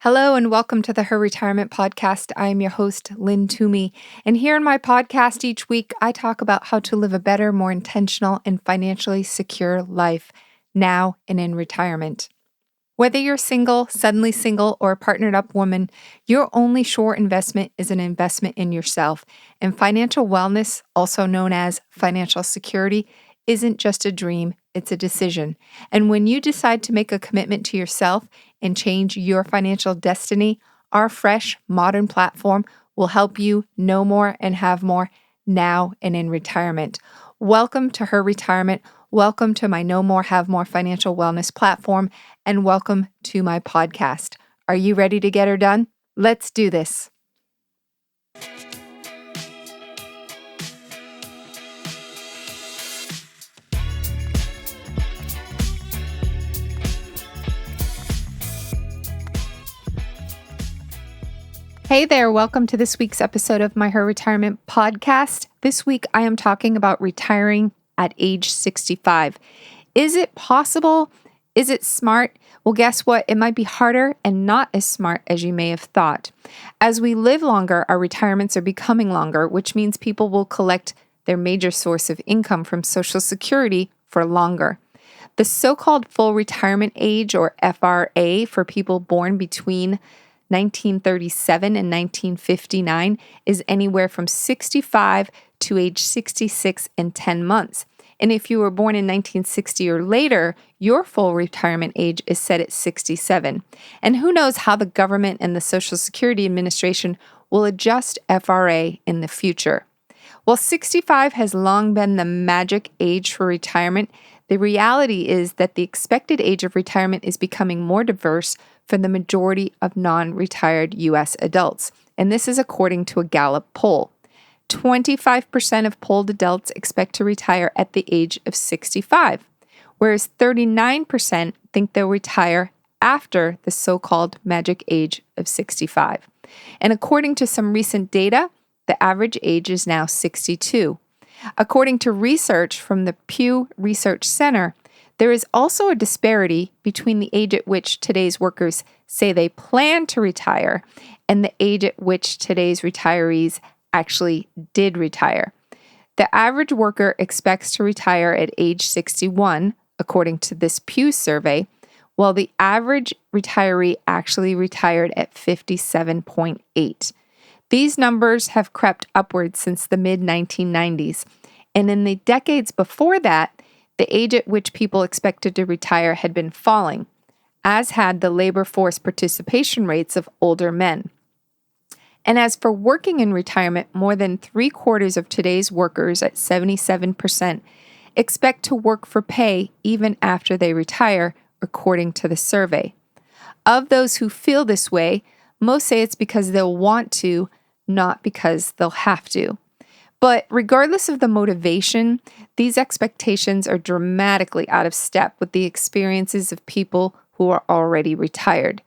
Hello and welcome to the Her Retirement Podcast. I am your host, Lynn. And here in my podcast each week, I talk about how to live a better, more intentional, and financially secure life now and in retirement. Whether you're single, suddenly single, or a partnered up woman, your only sure investment is an investment in yourself. And financial wellness, also known as financial security, isn't just a dream, it's a decision. And when you decide to make a commitment to yourself and change your financial destiny, our fresh, modern platform will help you know more and have more now and in retirement. Welcome to Her Retirement. Welcome to my Know More, Have More financial wellness platform, and welcome to my podcast. Are you ready to get her done? Let's do this. Hey there, welcome to this week's episode of my Her Retirement Podcast. This week I am talking about retiring at age 65. Is it possible? Is it smart? Well, guess what? It might be harder and not as smart as you may have thought. As we live longer, our retirements are becoming longer, which means people will collect their major source of income from Social Security for longer. The so-called full retirement age, or FRA, for people born between 1937 and 1959 is anywhere from 65 to age 66 and 10 months. And if you were born in 1960 or later, your full retirement age is set at 67. And who knows how the government and the Social Security Administration will adjust FRA in the future. While 65 has long been the magic age for retirement, the reality is that the expected age of retirement is becoming more diverse for the majority of non-retired U.S. adults. And this is according to a Gallup poll. 25% of polled adults expect to retire at the age of 65, whereas 39% think they'll retire after the so-called magic age of 65. And according to some recent data, the average age is now 62. According to research from the Pew Research Center, there is also a disparity between the age at which today's workers say they plan to retire and the age at which today's retirees actually did retire. The average worker expects to retire at age 61, according to this Pew survey, while the average retiree actually retired at 57.8. These numbers have crept upwards since the mid-1990s, and in the decades before that, the age at which people expected to retire had been falling, as had the labor force participation rates of older men. And as for working in retirement, more than 3/4 of today's workers, at 77%, expect to work for pay even after they retire, according to the survey. Of those who feel this way, most say it's because they'll want to, not because they'll have to. But regardless of the motivation, these expectations are dramatically out of step with the experiences of people who are already retired.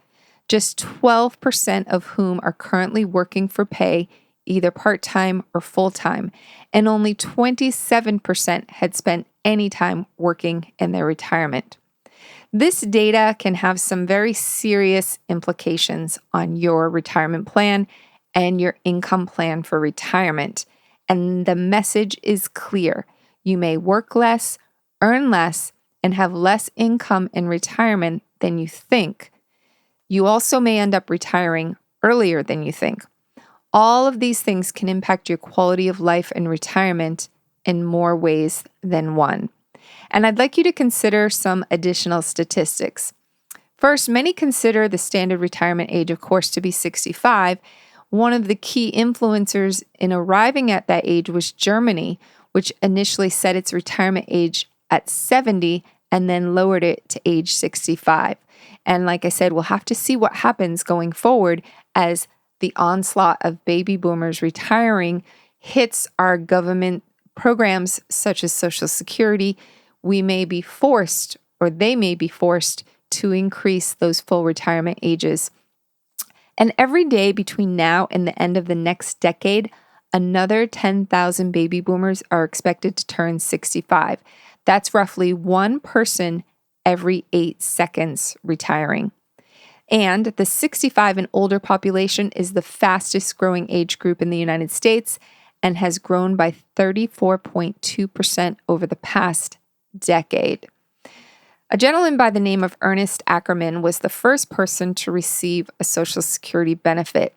Just 12% of whom are currently working for pay, either part-time or full-time, and only 27% had spent any time working in their retirement. This data can have some very serious implications on your retirement plan and your income plan for retirement. And the message is clear. You may work less, earn less, and have less income in retirement than you think. You also may end up retiring earlier than you think. All of these things can impact your quality of life in retirement in more ways than one. And I'd like you to consider some additional statistics. First, many consider the standard retirement age, of course, to be 65. One of the key influencers in arriving at that age was Germany, which initially set its retirement age at 70 and then lowered it to age 65. And like I said, we'll have to see what happens going forward as the onslaught of baby boomers retiring hits our government programs such as Social Security. We may be forced, or they may be forced, to increase those full retirement ages. And every day between now and the end of the next decade, another 10,000 baby boomers are expected to turn 65. That's roughly one person every 8 seconds retiring. And the 65 and older population is the fastest growing age group in the United States and has grown by 34.2% over the past decade. A gentleman by the name of Ernest Ackerman was the first person to receive a Social Security benefit.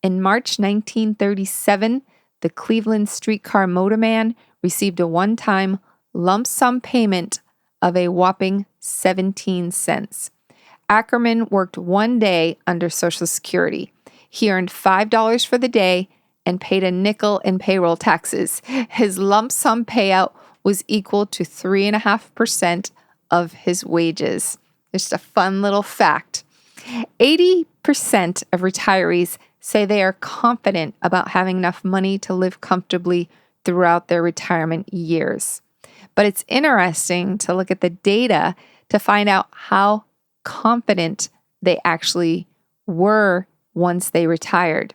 In March 1937, the Cleveland streetcar motorman received a one-time lump sum payment of a whopping 17 cents. Ackerman worked one day under Social Security. He earned $5 for the day and paid a nickel in payroll taxes. His lump sum payout was equal to 3.5% of his wages. Just a fun little fact. 80% of retirees say they are confident about having enough money to live comfortably throughout their retirement years. But it's interesting to look at the data to find out how confident they actually were once they retired.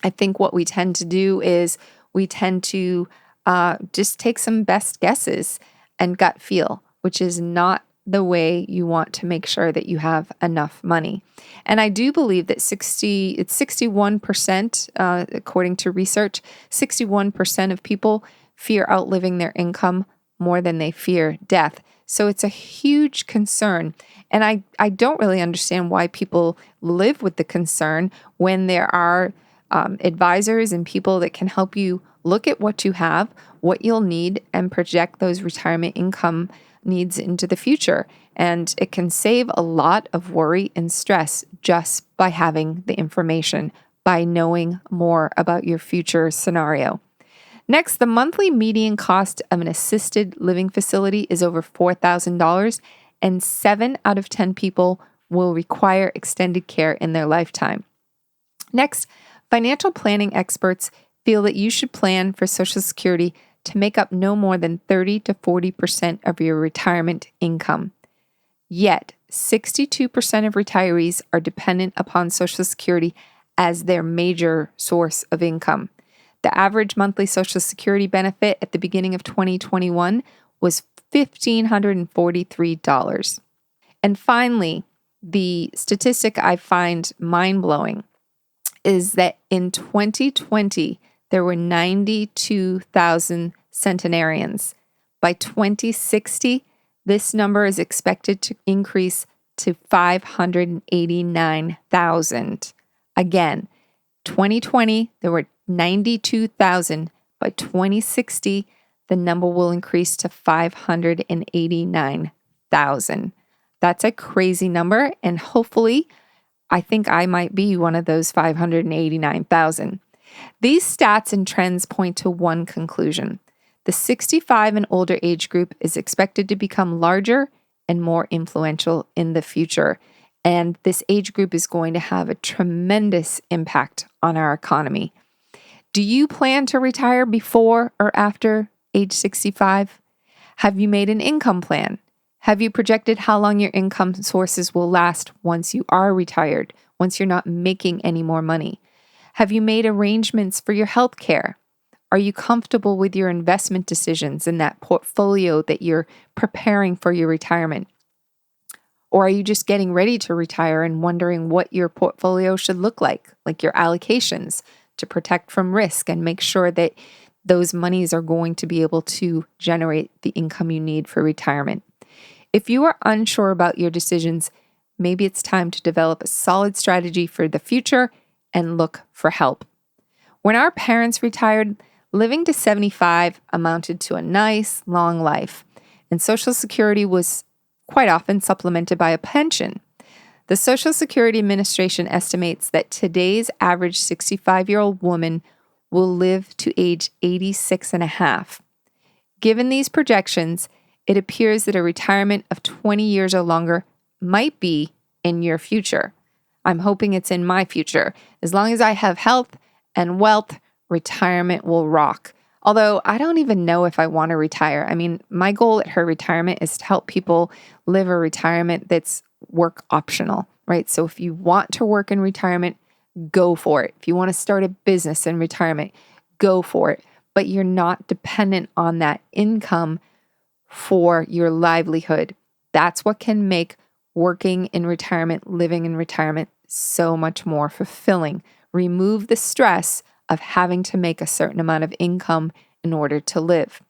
I think what we tend to do is we tend to just take some best guesses and gut feel, which is not the way you want to make sure that you have enough money. And I do believe that 61%, according to research, 61% of people fear outliving their income more than they fear death. So it's a huge concern. And I don't really understand why people live with the concern when there are advisors and people that can help you look at what you have, what you'll need, and project those retirement income needs into the future. And it can save a lot of worry and stress just by having the information, by knowing more about your future scenario. Next, the monthly median cost of an assisted living facility is over $4,000, and 7 out of 10 people will require extended care in their lifetime. Next, financial planning experts feel that you should plan for Social Security to make up no more than 30 to 40% of your retirement income. Yet, 62% of retirees are dependent upon Social Security as their major source of income. The average monthly Social Security benefit at the beginning of 2021 was $1,543. And finally, the statistic I find mind-blowing is that in 2020, there were 92,000 centenarians. By 2060, this number is expected to increase to 589,000. Again, 2020, there were 92,000. By 2060, the number will increase to 589,000. That's a crazy number, and hopefully, I think I might be one of those 589,000. These stats and trends point to one conclusion. The 65 and older age group is expected to become larger and more influential in the future. And this age group is going to have a tremendous impact on our economy. Do you plan to retire before or after age 65? Have you made an income plan? Have you projected how long your income sources will last once you are retired, once you're not making any more money? Have you made arrangements for your health care? Are you comfortable with your investment decisions in that portfolio that you're preparing for your retirement? Or are you just getting ready to retire and wondering what your portfolio should look like your allocations to protect from risk and make sure that those monies are going to be able to generate the income you need for retirement? If you are unsure about your decisions, maybe it's time to develop a solid strategy for the future and look for help. When our parents retired, living to 75 amounted to a nice, long life, and Social Security was quite often supplemented by a pension. The Social Security Administration estimates that today's average 65-year-old woman will live to age 86 and a half. Given these projections, it appears that a retirement of 20 years or longer might be in your future. I'm hoping it's in my future. As long as I have health and wealth, retirement will rock. Although I don't even know if I want to retire. I mean, my goal at her retirement is to help people live a retirement that's work optional, right? So if you want to work in retirement, go for it. If you want to start a business in retirement, go for it. But you're not dependent on that income for your livelihood. That's what can make working in retirement, living in retirement, so much more fulfilling. Remove the stress of having to make a certain amount of income in order to live.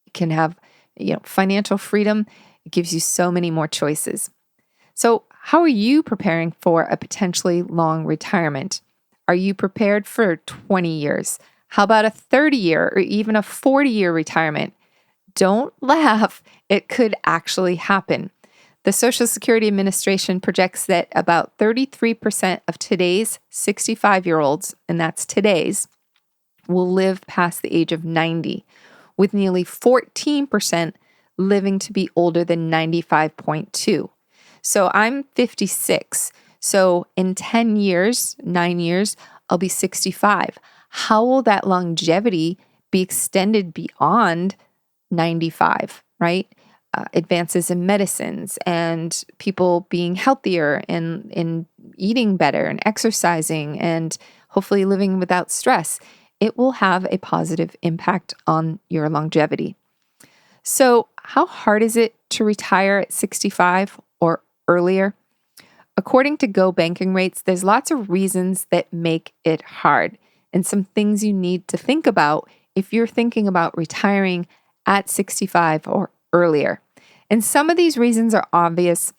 You can have, financial freedom. It gives you so many more choices. So how are you preparing for a potentially long retirement? Are you prepared for 20 years? How about a 30-year or even a 40-year retirement? Don't laugh. It could actually happen. The Social Security Administration projects that about 33% of today's 65-year-olds, and that's today's, will live past the age of 90, with nearly 14% living to be older than 95.2. So I'm 56. So in 10 years, 9 years, I'll be 65. How will that longevity be extended beyond 95, right? Advances in medicines and people being healthier and eating better and exercising and hopefully living without stress. It will have a positive impact on your longevity. So how hard is it to retire at 65 or earlier? According to Go Banking Rates, there's lots of reasons that make it hard and some things you need to think about if you're thinking about retiring at 65 or earlier. And some of these reasons are obvious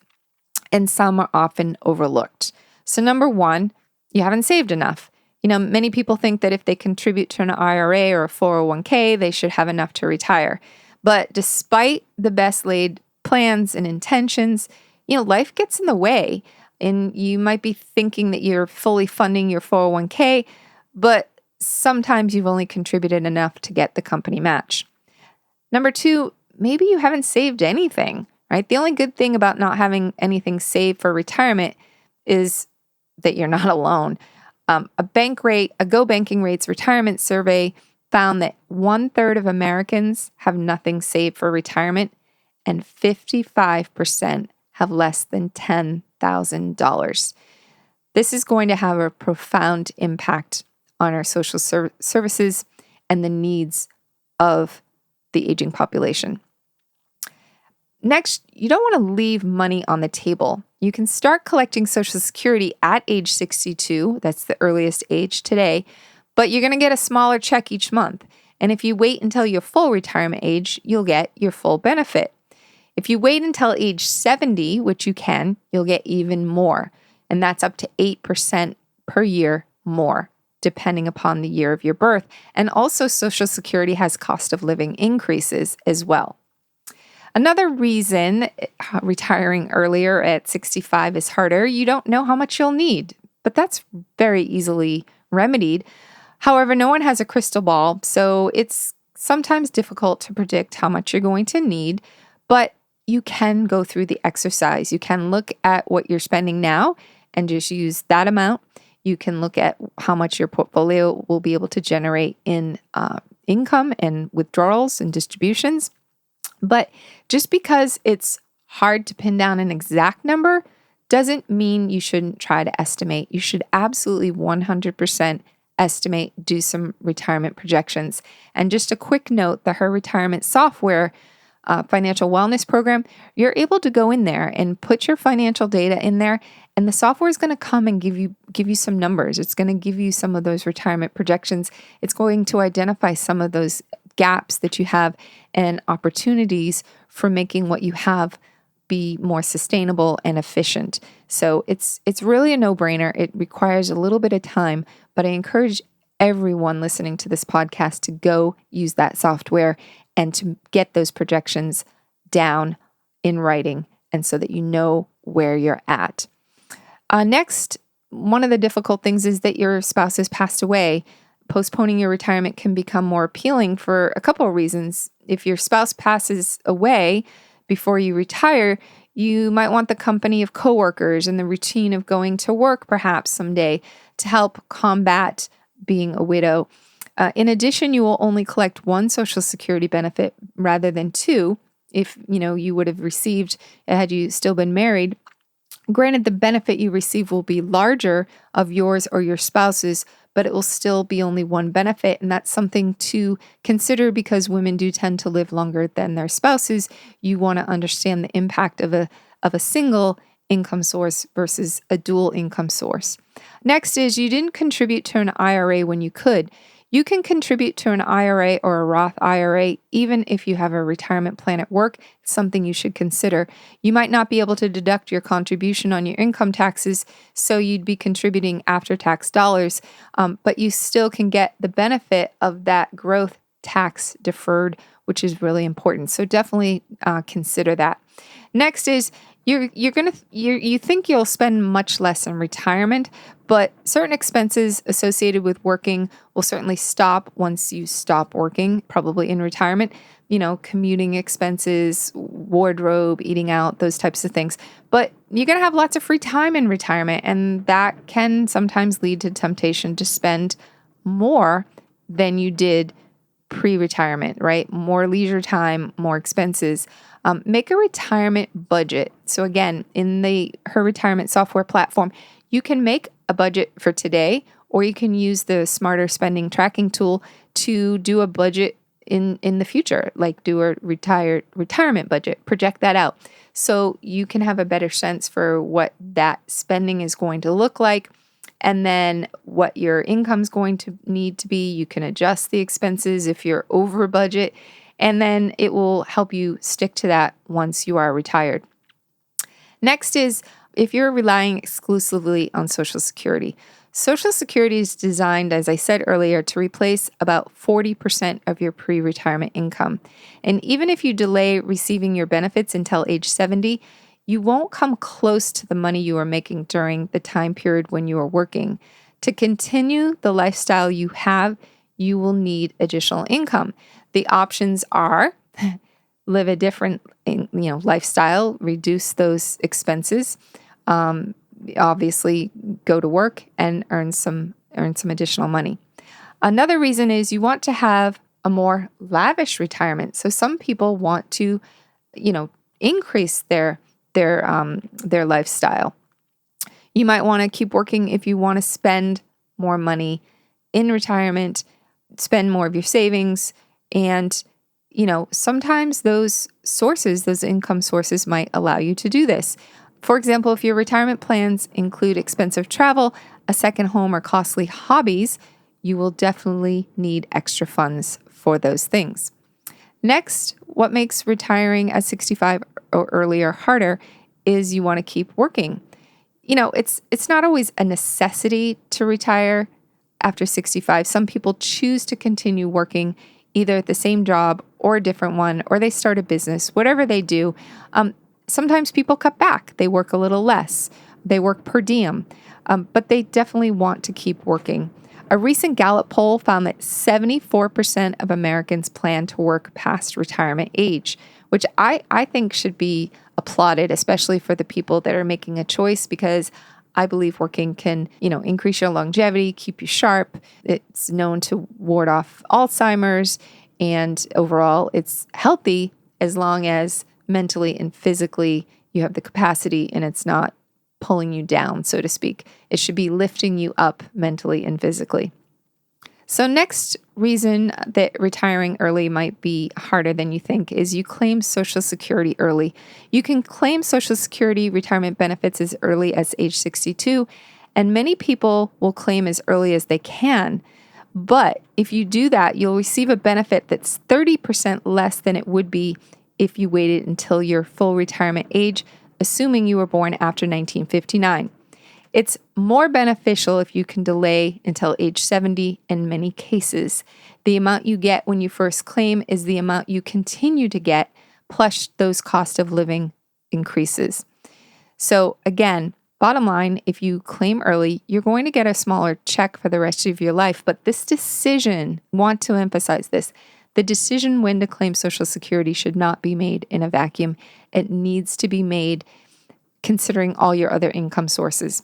and some are often overlooked. So number one, you haven't saved enough. Many people think that if they contribute to an IRA or a 401k, they should have enough to retire. But despite the best laid plans and intentions, life gets in the way. And you might be thinking that you're fully funding your 401k, but sometimes you've only contributed enough to get the company match. Number two, maybe you haven't saved anything, right? The only good thing about not having anything saved for retirement is that you're not alone. A Go Banking Rates retirement survey found that 1/3 of Americans have nothing saved for retirement, and 55% have less than $10,000. This is going to have a profound impact on our social services and the needs of the aging population. Next, you don't want to leave money on the table. You can start collecting Social Security at age 62. That's the earliest age today, but you're going to get a smaller check each month. And if you wait until your full retirement age, you'll get your full benefit. If you wait until age 70, which you can, you'll get even more. And that's up to 8% per year more, depending upon the year of your birth. And also Social Security has cost of living increases as well. Another reason retiring earlier at 65 is harder, you don't know how much you'll need, but that's very easily remedied. However, no one has a crystal ball, so it's sometimes difficult to predict how much you're going to need, but you can go through the exercise. You can look at what you're spending now and just use that amount. You can look at how much your portfolio will be able to generate in income and withdrawals and distributions. But just because it's hard to pin down an exact number doesn't mean you shouldn't try to estimate. You should absolutely 100% estimate, do some retirement projections. And just a quick note, the Her Retirement Software financial wellness program, you're able to go in there and put your financial data in there, and the software is going to come and give you some numbers. It's going to give you some of those retirement projections. It's going to identify some of those gaps that you have and opportunities for making what you have be more sustainable and efficient. So it's really a no-brainer. It requires a little bit of time, but I encourage everyone listening to this podcast to go use that software and to get those projections down in writing, and so that you know where you're at. Next, one of the difficult things is that your spouse has passed away. Postponing your retirement can become more appealing for a couple of reasons. If your spouse passes away before you retire, you might want the company of coworkers and the routine of going to work perhaps someday to help combat being a widow. In addition, you will only collect one Social Security benefit rather than two if you would have received had you still been married. Granted, the benefit you receive will be larger of yours or your spouse's, but it will still be only one benefit. And that's something to consider because women do tend to live longer than their spouses. You want to understand the impact of a single income source versus a dual income source. Next is you didn't contribute to an IRA when you could. You can contribute to an IRA or a Roth IRA even if you have a retirement plan at work. It's something you should consider. You might not be able to deduct your contribution on your income taxes, so you'd be contributing after-tax dollars, but you still can get the benefit of that growth tax deferred, which is really important. So definitely consider that. Next is you think you'll spend much less in retirement, but certain expenses associated with working will certainly stop once you stop working, probably in retirement. Commuting expenses, wardrobe, eating out, those types of things. But you're going to have lots of free time in retirement, and that can sometimes lead to temptation to spend more than you did pre-retirement, right? More leisure time, more expenses. Make a retirement budget. So again, in her retirement software platform, you can make a budget for today, or you can use the smarter spending tracking tool to do a budget in the future, like do a retirement budget, project that out. So you can have a better sense for what that spending is going to look like. And then what your income's going to need to be. You can adjust the expenses if you're over budget, and then it will help you stick to that once you are retired. Next is if you're relying exclusively on Social Security. Social Security is designed, as I said earlier, to replace about 40% of your pre-retirement income. And even if you delay receiving your benefits until age 70, you won't come close to the money you are making during the time period when you are working. To continue the lifestyle you have, you will need additional income. The options are live a different, lifestyle, reduce those expenses, obviously go to work and earn some additional money. Another reason is you want to have a more lavish retirement. So some people want to, increase their lifestyle. You might want to keep working if you want to spend more money in retirement, spend more of your savings, and sometimes those income sources might allow you to do this. For example, if your retirement plans include expensive travel, a second home, or costly hobbies, you will definitely need extra funds for those things. Next, what makes retiring at 65 or earlier harder is you want to keep working. It's not always a necessity to retire after 65. Some people choose to continue working either at the same job or a different one, or they start a business, whatever they do. Sometimes people cut back. They work a little less. They work per diem, but they definitely want to keep working. A recent Gallup poll found that 74% of Americans plan to work past retirement age, which I think should be applauded, especially for the people that are making a choice, because I believe working can, increase your longevity, keep you sharp. It's known to ward off Alzheimer's, and overall it's healthy as long as mentally and physically you have the capacity and it's not pulling you down, so to speak. It should be lifting you up mentally and physically. So next reason that retiring early might be harder than you think is you claim Social Security early. You can claim Social Security retirement benefits as early as age 62, and many people will claim as early as they can. But if you do that, you'll receive a benefit that's 30% less than it would be if you waited until your full retirement age, assuming you were born after 1959. It's more beneficial if you can delay until age 70 in many cases. The amount you get when you first claim is the amount you continue to get, plus those cost of living increases. So again, bottom line, if you claim early, you're going to get a smaller check for the rest of your life. But this decision, want to emphasize this, the decision when to claim Social Security should not be made in a vacuum. It needs to be made considering all your other income sources,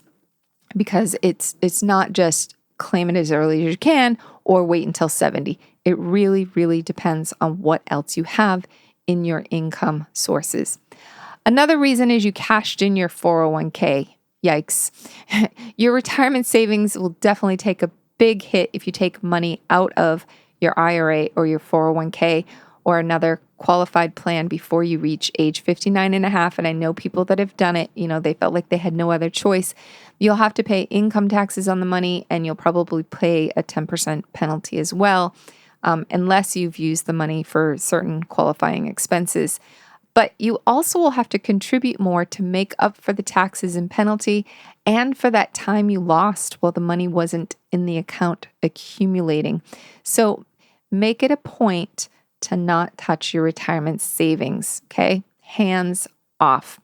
because it's not just claim it as early as you can or wait until 70. It really, really depends on what else you have in your income sources. Another reason is you cashed in your 401k. Yikes. Your retirement savings will definitely take a big hit if you take money out of your IRA or your 401k, or another qualified plan before you reach age 59 and a half. And I know people that have done it, they felt like they had no other choice. You'll have to pay income taxes on the money, and you'll probably pay a 10% penalty as well, unless you've used the money for certain qualifying expenses. But you also will have to contribute more to make up for the taxes and penalty and for that time you lost while the money wasn't in the account accumulating. So make it a point to not touch your retirement savings, okay? Hands off.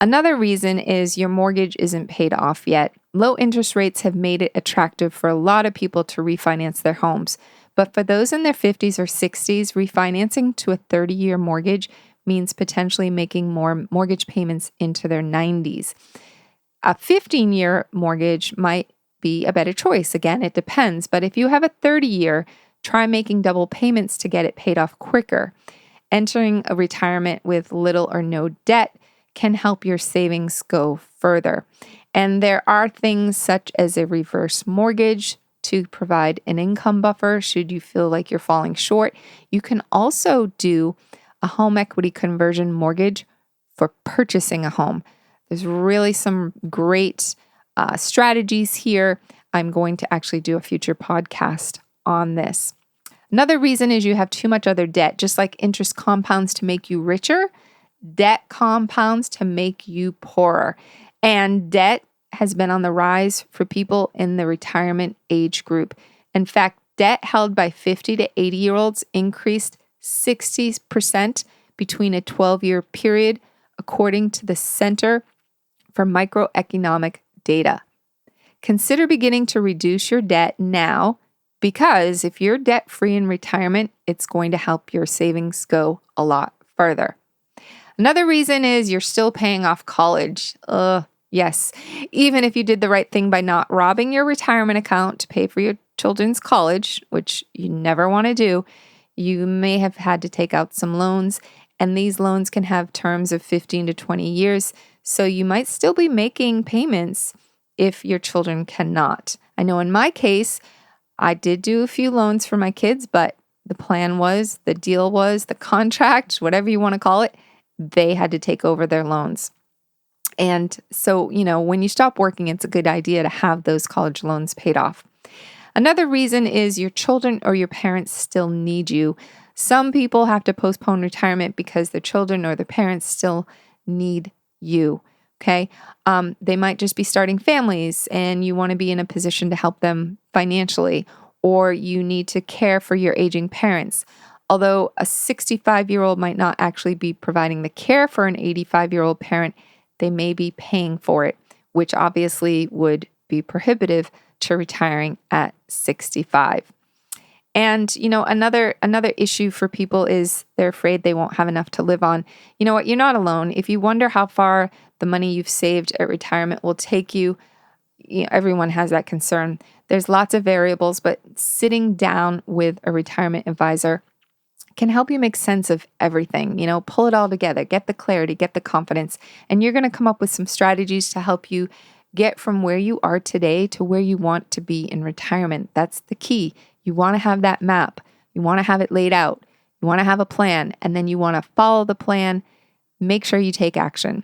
Another reason is your mortgage isn't paid off yet. Low interest rates have made it attractive for a lot of people to refinance their homes. But for those in their 50s or 60s, refinancing to a 30-year mortgage means potentially making more mortgage payments into their 90s. A 15-year mortgage might be a better choice. Again, it depends. But if you have a 30-year, try making double payments to get it paid off quicker. Entering a retirement with little or no debt can help your savings go further. And there are things such as a reverse mortgage to provide an income buffer should you feel like you're falling short. You can also do a home equity conversion mortgage for purchasing a home. There's really some great strategies here. I'm going to actually do a future podcast on this. Another reason is you have too much other debt. Just like interest compounds to make you richer, debt compounds to make you poorer. And debt has been on the rise for people in the retirement age group. In fact, debt held by 50 to 80-year-olds increased 60% between a 12-year period, according to the Center for Microeconomic Data. Consider beginning to reduce your debt now, because if you're debt-free in retirement, it's going to help your savings go a lot further. Another reason is you're still paying off college. Yes, even if you did the right thing by not robbing your retirement account to pay for your children's college, which you never want to do, you may have had to take out some loans, and these loans can have terms of 15 to 20 years, so you might still be making payments if your children cannot. I know in my case, I did do a few loans for my kids, but the plan was, the deal was, the contract, whatever you want to call it, they had to take over their loans. And so, when you stop working, it's a good idea to have those college loans paid off. Another reason is your children or your parents still need you. Some people have to postpone retirement because their children or their parents still need you. Okay. They might just be starting families and you want to be in a position to help them financially, or you need to care for your aging parents. Although a 65-year-old might not actually be providing the care for an 85-year-old parent, they may be paying for it, which obviously would be prohibitive to retiring at 65. And, another issue for people is they're afraid they won't have enough to live on. You know what? You're not alone. If you wonder how far the money you've saved at retirement will take you, everyone has that concern. There's lots of variables, but sitting down with a retirement advisor can help you make sense of everything, pull it all together, get the clarity, get the confidence, and you're going to come up with some strategies to help you get from where you are today to where you want to be in retirement. That's the key. You want to have that map. You want to have it laid out. You want to have a plan, and then you want to follow the plan. Make sure you take action.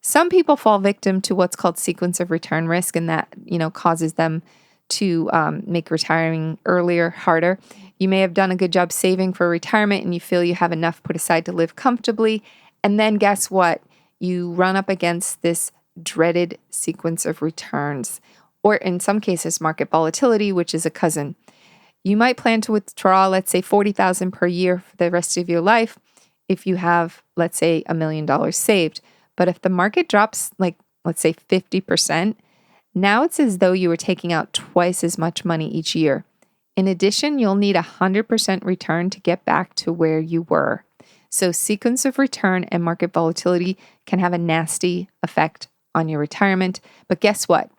Some people fall victim to what's called sequence of return risk, and that, causes them to make retiring earlier harder. You may have done a good job saving for retirement and you feel you have enough put aside to live comfortably. And then guess what? You run up against this dreaded sequence of returns, or in some cases, market volatility, which is a cousin. You might plan to withdraw, let's say, $40,000 per year for the rest of your life if you have, let's say, $1 million saved. But if the market drops, let's say 50%, now it's as though you were taking out twice as much money each year. In addition, you'll need 100% return to get back to where you were. So sequence of return and market volatility can have a nasty effect on your retirement. But guess what?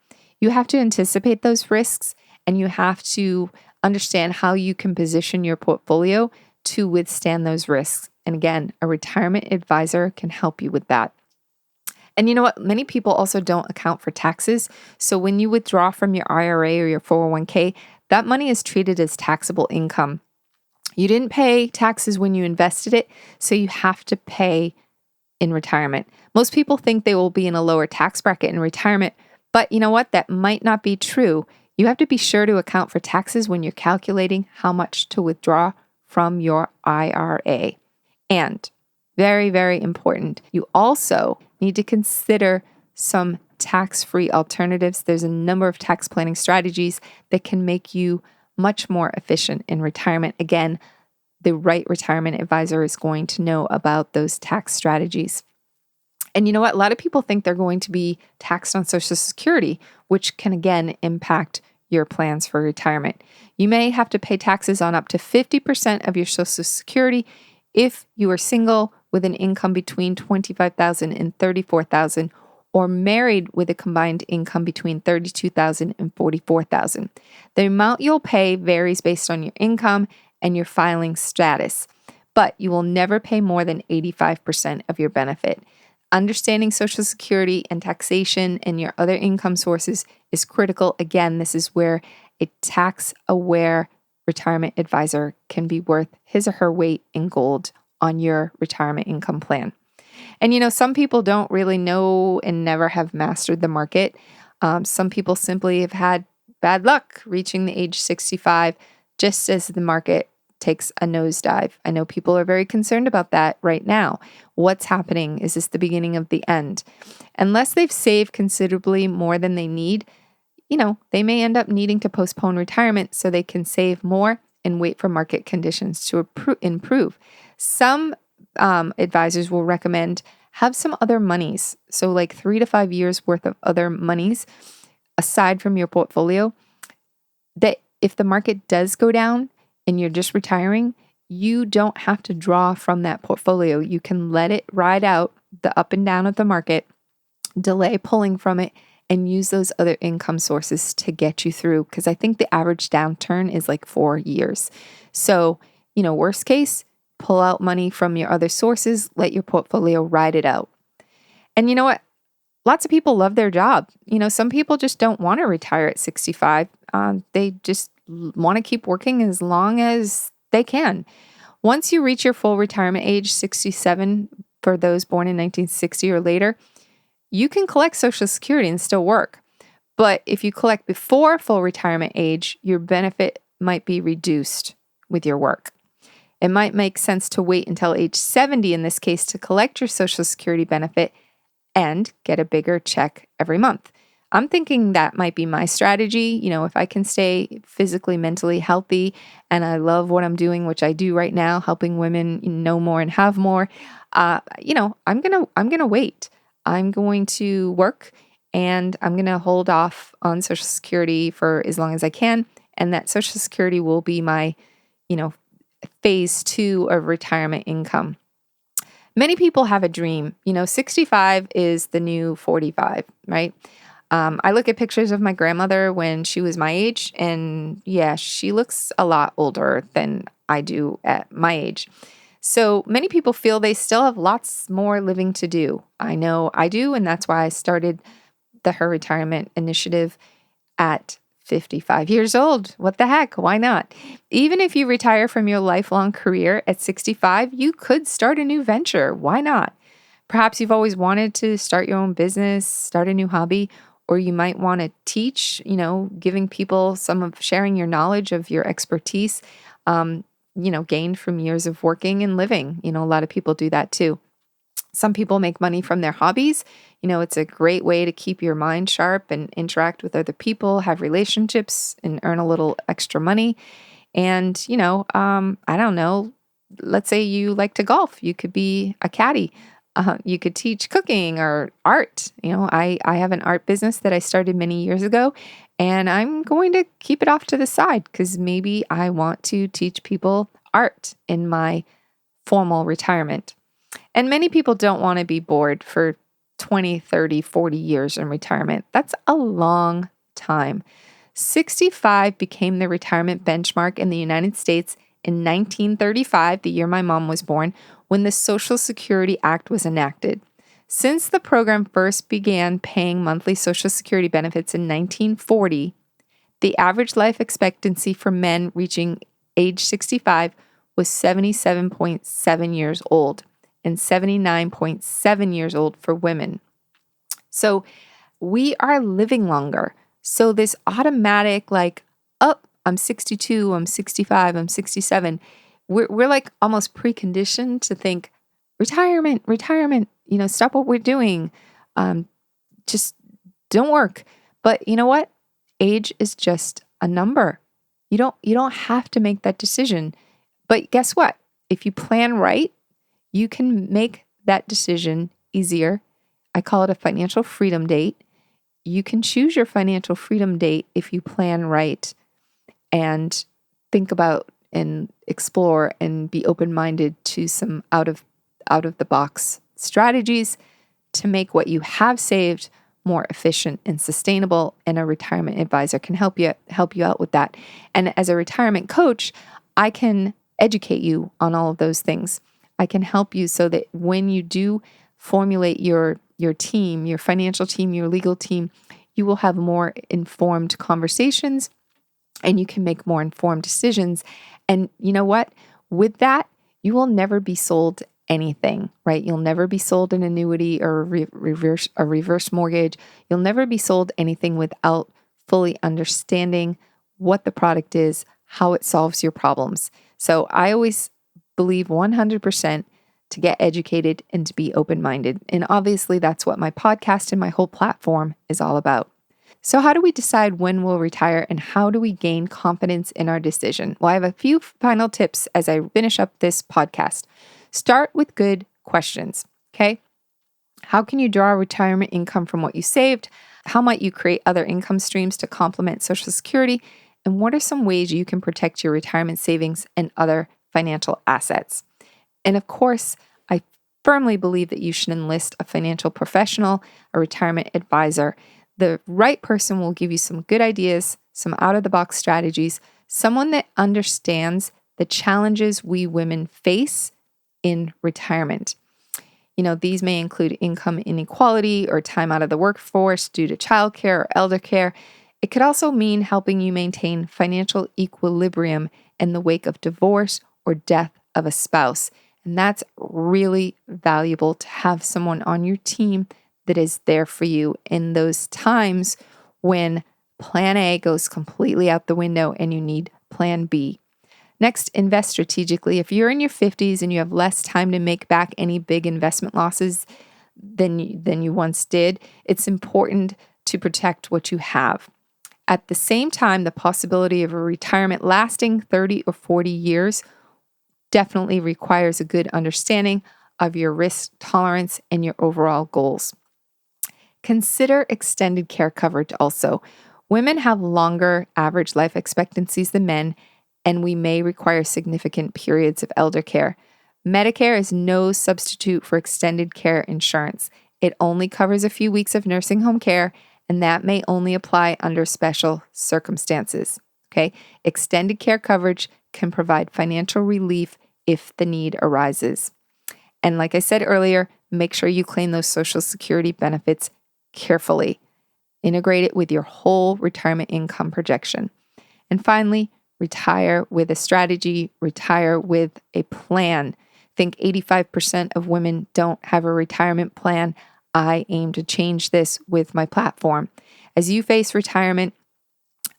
You have to anticipate those risks, and you have to understand how you can position your portfolio to withstand those risks. And again, a retirement advisor can help you with that. And you know what? Many people also don't account for taxes. So when you withdraw from your IRA or your 401k, that money is treated as taxable income. You didn't pay taxes when you invested it, so you have to pay in retirement. Most people think they will be in a lower tax bracket in retirement, but you know what? That might not be true. You have to be sure to account for taxes when you're calculating how much to withdraw from your IRA. And very, very important, you also need to consider some tax-free alternatives. There's a number of tax planning strategies that can make you much more efficient in retirement. Again, the right retirement advisor is going to know about those tax strategies. And you know what? A lot of people think they're going to be taxed on Social Security, which can again impact your plans for retirement. You may have to pay taxes on up to 50% of your Social Security if you are single with an income between $25,000 and $34,000, or married with a combined income between $32,000 and $44,000. The amount you'll pay varies based on your income and your filing status, but you will never pay more than 85% of your benefit. Understanding Social Security and taxation and your other income sources is critical. Again, this is where a tax-aware retirement advisor can be worth his or her weight in gold on your retirement income plan. And you know, some people don't really know and never have mastered the market. Some people simply have had bad luck reaching the age 65 just as the market takes a nosedive. I know people are very concerned about that right now. What's happening? Is this the beginning of the end? Unless they've saved considerably more than they need, you know, they may end up needing to postpone retirement so they can save more and wait for market conditions to improve. Some advisors will recommend have some other monies. So like 3 to 5 years worth of other monies aside from your portfolio, that if the market does go down and you're just retiring, you don't have to draw from that portfolio. You can let it ride out the up and down of the market, delay pulling from it, and use those other income sources to get you through. Because I think the average downturn is like 4 years. So, you know, worst case, pull out money from your other sources, let your portfolio ride it out. And you know what? Lots of people love their job. You know, some people just don't want to retire at 65. They just want to keep working as long as they can. Once you reach your full retirement age, 67, for those born in 1960 or later, you can collect Social Security and still work. But if you collect before full retirement age, your benefit might be reduced with your work. It might make sense to wait until age 70 in this case to collect your Social Security benefit and get a bigger check every month. I'm thinking that might be my strategy. You know, if I can stay physically, mentally healthy, and I love what I'm doing, which I do right now, helping women know more and have more, you know, I'm gonna wait. I'm going to work and I'm going to hold off on Social Security for as long as I can. And that Social Security will be my, you know, phase 2 of retirement income. Many people have a dream. You know, 65 is the new 45, right? I look at pictures of my grandmother when she was my age, and yeah, she looks a lot older than I do at my age. So many people feel they still have lots more living to do. I know I do, and that's why I started the Her Retirement Initiative at 55 years old. What the heck? Why not? Even if you retire from your lifelong career at 65, you could start a new venture. Why not? Perhaps you've always wanted to start your own business, start a new hobby, or you might want to teach, you know, giving people some of sharing your knowledge of your expertise, you know, gained from years of working and living. You know, a lot of people do that too. Some people make money from their hobbies. You know, it's a great way to keep your mind sharp and interact with other people, have relationships, and earn a little extra money. And, you know, I don't know, let's say you like to golf. You could be a caddy. You could teach cooking or art. You know, I have an art business that I started many years ago, and I'm going to keep it off to the side because maybe I want to teach people art in my formal retirement. And many people don't want to be bored for 20, 30, 40 years in retirement. That's a long time. 65 became the retirement benchmark in the United States in 1935, the year my mom was born, when the Social Security Act was enacted. Since the program first began paying monthly Social Security benefits in 1940, the average life expectancy for men reaching age 65 was 77.7 years old and 79.7 years old for women. So we are living longer. So this automatic I'm 62, I'm 65, I'm 67. We're like almost preconditioned to think retirement, stop what we're doing. Just don't work. But you know what? Age is just a number. You don't have to make that decision. But guess what? If you plan right, you can make that decision easier. I call it a financial freedom date. You can choose your financial freedom date if you plan right and think about and explore and be open-minded to some out of the box strategies to make what you have saved more efficient and sustainable, and a retirement advisor can help you out with that. And as a retirement coach, I can educate you on all of those things. I can help you so that when you do formulate your team, your financial team, your legal team, you will have more informed conversations and you can make more informed decisions. And you know what? With that, you will never be sold anything, right? You'll never be sold an annuity or a reverse mortgage. You'll never be sold anything without fully understanding what the product is, how it solves your problems. So I always believe 100% to get educated and to be open-minded. And obviously that's what my podcast and my whole platform is all about. So how do we decide when we'll retire and how do we gain confidence in our decision? Well, I have a few final tips as I finish up this podcast. Start with good questions, okay? How can you draw retirement income from what you saved? How might you create other income streams to complement Social Security? And what are some ways you can protect your retirement savings and other financial assets? And of course, I firmly believe that you should enlist a financial professional, a retirement advisor. The right person will give you some good ideas, some out-of-the-box strategies, someone that understands the challenges we women face in retirement. These may include income inequality or time out of the workforce due to childcare or elder care. It could also mean helping you maintain financial equilibrium in the wake of divorce or death of a spouse. And that's really valuable to have someone on your team that is there for you in those times when plan A goes completely out the window and you need plan B. Next, invest strategically. If you're in your 50s and you have less time to make back any big investment losses than you once did, it's important to protect what you have. At the same time, the possibility of a retirement lasting 30 or 40 years definitely requires a good understanding of your risk tolerance and your overall goals. Consider extended care coverage also. Women have longer average life expectancies than men, and we may require significant periods of elder care. Medicare is no substitute for extended care insurance. It only covers a few weeks of nursing home care, and that may only apply under special circumstances. Okay? Extended care coverage can provide financial relief if the need arises. And like I said earlier, make sure you claim those Social Security benefits carefully. Integrate it with your whole retirement income projection. And finally, retire with a strategy, retire with a plan. Think 85% of women don't have a retirement plan. I aim to change this with my platform. As you face retirement,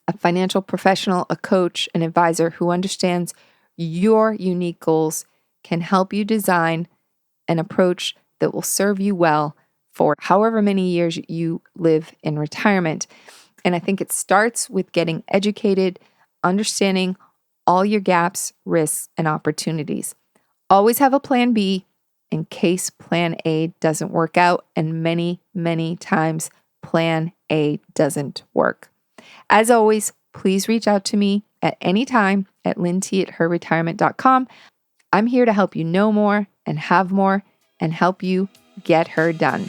a financial professional, a coach, an advisor who understands your unique goals can help you design an approach that will serve you well for however many years you live in retirement. And I think it starts with getting educated, understanding all your gaps, risks, and opportunities. Always have a plan B in case plan A doesn't work out, and many, many times plan A doesn't work. As always, please reach out to me at any time at lynnt@herretirement.com. I'm here to help you know more and have more and help you get her done.